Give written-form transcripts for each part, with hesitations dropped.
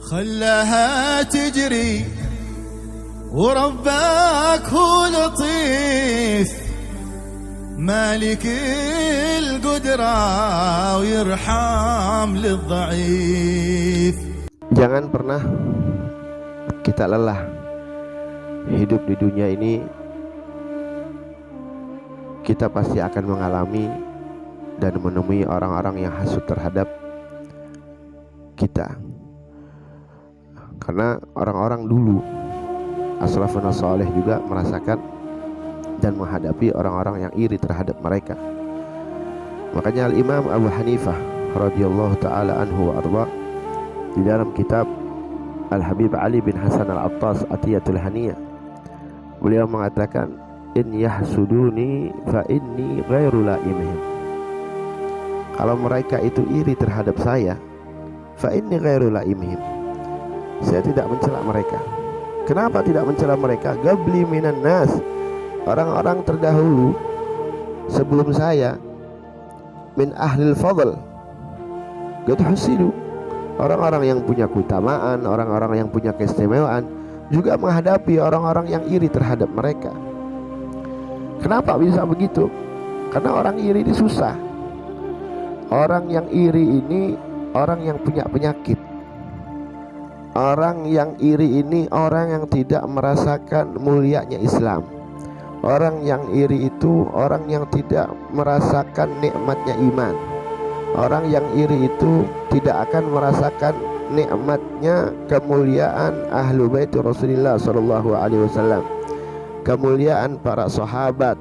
خلاها تجري وربك هو لطيف مالك القدرة ويرحم للضعيف. Jangan pernah kita lelah hidup di dunia ini. Kita pasti akan mengalami dan menemui orang-orang yang hasut terhadap kita. Karena orang-orang dulu as-salafun as-salih juga merasakan dan menghadapi orang-orang yang iri terhadap mereka. Makanya Al-Imam Abu Hanifah radhiyallahu ta'ala anhu wa arda di dalam kitab Al-Habib Ali bin Hasan Al-Attas Atiyatul Haniyah, beliau mengatakan, in yahsuduni fa inni ghairu laimihim. Kalau mereka itu iri terhadap saya, fa inni ghairu laimihim, saya tidak mencela mereka. Kenapa tidak mencela mereka? Gabli minan nas, orang-orang terdahulu sebelum saya, min ahlil fadl, qad husidu, orang-orang yang punya keutamaan, orang-orang yang punya keistimewaan juga menghadapi orang-orang yang iri terhadap mereka. Kenapa bisa begitu? Karena orang iri ini susah. Orang yang iri ini orang yang punya penyakit. Orang yang iri ini orang yang tidak merasakan mulianya Islam. Orang yang iri itu orang yang tidak merasakan nikmatnya iman. Orang yang iri itu tidak akan merasakan nikmatnya kemuliaan ahlu bait Rasulullah sallallahu alaihi wasallam, kemuliaan para sahabat.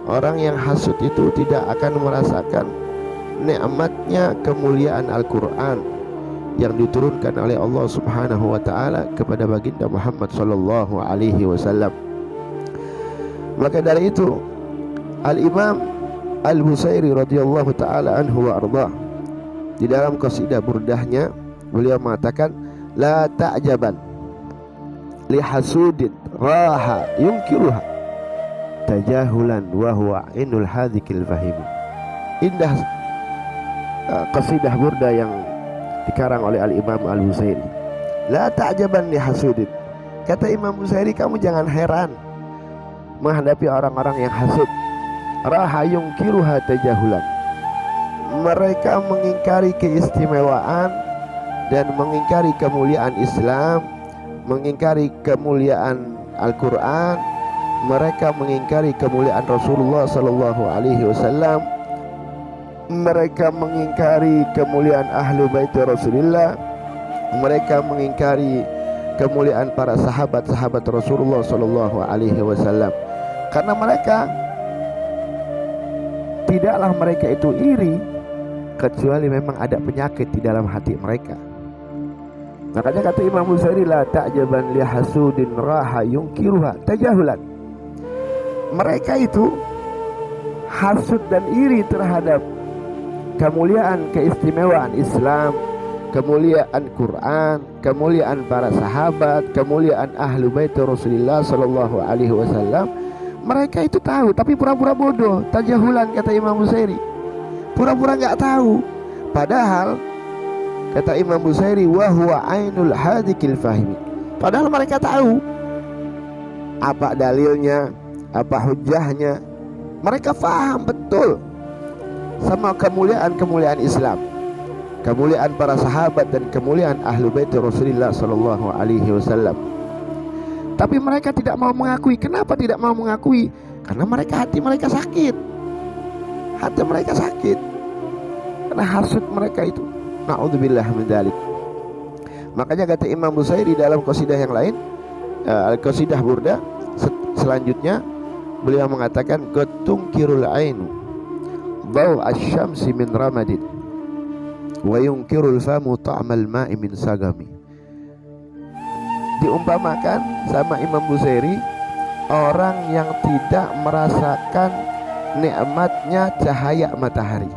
Orang yang hasud itu tidak akan merasakan nikmatnya kemuliaan Al-Qur'an yang diturunkan oleh Allah Subhanahu wa taala kepada baginda Muhammad sallallahu alaihi wasallam. Maka dari itu Al-Imam Al-Busairi radhiyallahu taala anhu wa arda di dalam qasidah burdahnya beliau mengatakan, la ta'jaban li hasudin raha yunkiruha tajahulan wa huwa ainul hadhikil fahim. Indah qasidah burda yang dikarang oleh Al-Imam Al-Busairi. La ta'jaban li hasudin, kata Imam Busairi, kamu jangan heran menghadapi orang-orang yang hasud. Raha yungkiruha tajahulan, mereka mengingkari keistimewaan dan mengingkari kemuliaan Islam, mengingkari kemuliaan Al-Quran, mereka mengingkari kemuliaan Rasulullah sallallahu alaihi wasallam, mereka mengingkari kemuliaan ahlu bait Rasulullah, mereka mengingkari kemuliaan para sahabat-sahabat Rasulullah sallallahu alaihi wasallam. Karena mereka tidaklah mereka itu iri kecuali memang ada penyakit di dalam hati mereka. Makanya kata Imam Busairi, la ta'jaban li hasudin raha yungkiruha tajahulan, mereka itu hasud dan iri terhadap kemuliaan keistimewaan Islam, kemuliaan Quran, kemuliaan para sahabat, kemuliaan ahlu bait Rasulullah sallallahu alaihi wasallam. Mereka itu tahu tapi pura-pura bodoh, tajahulan kata Imam Busairi, pura-pura enggak tahu. Padahal kata Imam Busairi, wa huwa ainul hadikil fahimi, padahal mereka tahu apa dalilnya, apa hujahnya. Mereka faham betul sama kemuliaan-kemuliaan Islam, kemuliaan para sahabat dan kemuliaan ahlu bait Rasulullah sallallahu alaihi wasallam. Tapi mereka tidak mau mengakui. Kenapa tidak mau mengakui? Karena hati mereka sakit. Hati mereka sakit karena hasud mereka itu. Na'udzubillah min dzalik. Makanya kata Imam Busairi dalam qasidah yang lain, Al-Qasidah Burda selanjutnya, beliau mengatakan, qad tunkirul ainu daw asy-syamsi min ramadin wa yunkirul famu ta'mal ma'i min sagami. Diumpamakan sama Imam Busairi orang yang tidak merasakan nikmatnya cahaya matahari.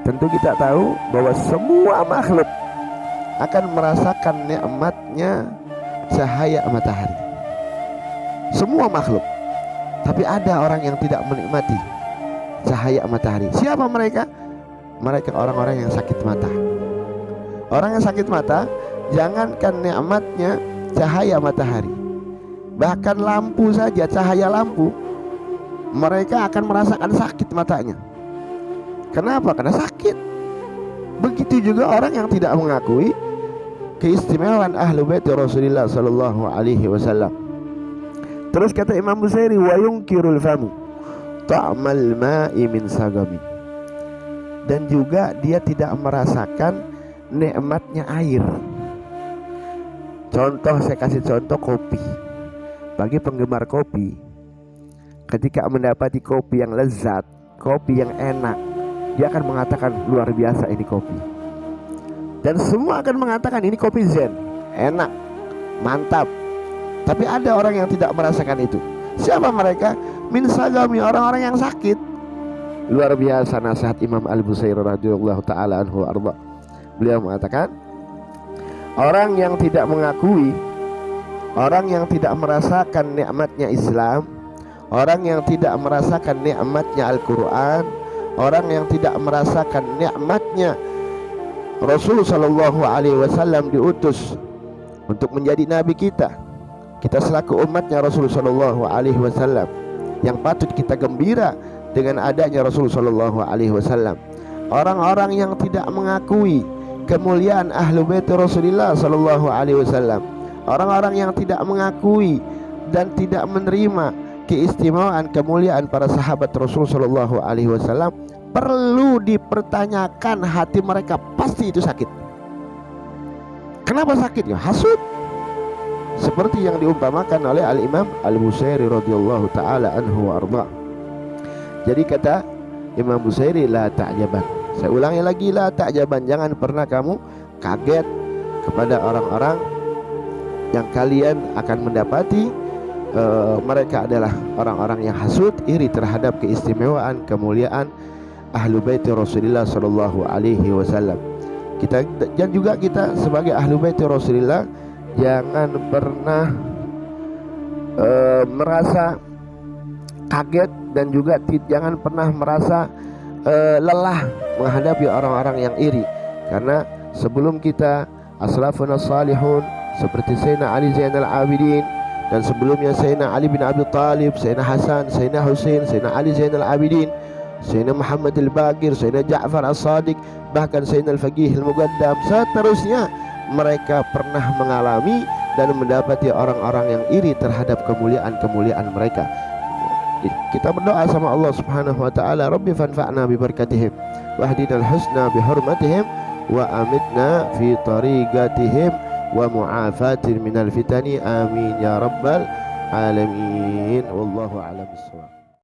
Tentu kita tahu bahwa semua makhluk akan merasakan nikmatnya cahaya matahari, semua makhluk. Tapi ada orang yang tidak menikmati cahaya matahari. Siapa mereka? Mereka orang-orang yang sakit mata, Orang yang sakit mata, jangankan nikmatnya cahaya matahari, bahkan lampu saja, cahaya lampu, mereka akan merasakan sakit matanya. Kenapa? Karena sakit. Begitu juga orang yang tidak mengakui keistimewaan ahlu bait Rasulullah sallallahu alaihi wasallam. Terus kata Imam Busairi, wa yunkirul famu ta'mal ma'i min sagami. Dan juga dia tidak merasakan nikmatnya air. Contoh, saya kasih contoh kopi. Bagi penggemar kopi, ketika mendapati kopi yang lezat, kopi yang enak, dia akan mengatakan luar biasa ini kopi. Dan semua akan mengatakan ini kopi zen, enak, mantap. Tapi ada orang yang tidak merasakan itu. Siapa mereka? Min sagami, orang-orang yang sakit. Luar biasa nasihat Imam Al-Busairi radhiyallahu taala anhu arba. Beliau mengatakan, orang yang tidak mengakui, orang yang tidak merasakan nikmatnya Islam, orang yang tidak merasakan nikmatnya Al-Quran, orang yang tidak merasakan nikmatnya Rasul sallallahu alaihi wasallam diutus untuk menjadi nabi kita. Kita selaku umatnya Rasul sallallahu alaihi wasallam yang patut kita gembira dengan adanya Rasul sallallahu alaihi wasallam. Orang-orang yang tidak mengakui kemuliaan ahlu bait Rasulullah sallallahu alaihi wasallam, orang-orang yang tidak mengakui dan tidak menerima keistimewaan kemuliaan para sahabat Rasul sallallahu alaihi wasallam, perlu dipertanyakan hati mereka, pasti itu sakit. Kenapa sakit? Ya hasud. Seperti yang diumpamakan oleh Al-Imam Al-Busairi radhiyallahu taala anhu wa arda. Jadi kata Imam Busairi, la ta'jaban. Saya ulangi lagi, la ta'jaban, jangan pernah kamu kaget kepada orang-orang yang kalian akan mendapati mereka adalah orang-orang yang hasud, iri terhadap keistimewaan kemuliaan ahlu bait Rasulullah sallallahu alaihi wasallam. Kita dan juga kita sebagai ahlu bait Rasulullah jangan pernah merasa kaget dan juga jangan pernah merasa lelah menghadapi orang-orang yang iri. Karena sebelum kita aslafun salihun seperti Sayyidina Ali Zainal Abidin, dan sebelumnya Sayyidina Ali bin Abi Thalib, Sayyidina Hasan, Sayyidina Husain, Sayyidina Ali Zainal Abidin, Sayyidina Muhammad Al-Baqir, Sayyidina Ja'far As-Sadiq, bahkan Sayyidina Al-Faqih Al-Muqaddam, seterusnya mereka pernah mengalami dan mendapati orang-orang yang iri terhadap kemuliaan-kemuliaan mereka. Kita berdoa sama Allah Subhanahu wa taala, Rabbi fanfa'na bi barakatihim wahdina al-husna bi hurmatihim wa amitna fi tariqatihim wa mu'afatin minal fitani, amin ya rabbal alamin. Wallahu a'lam bissawab.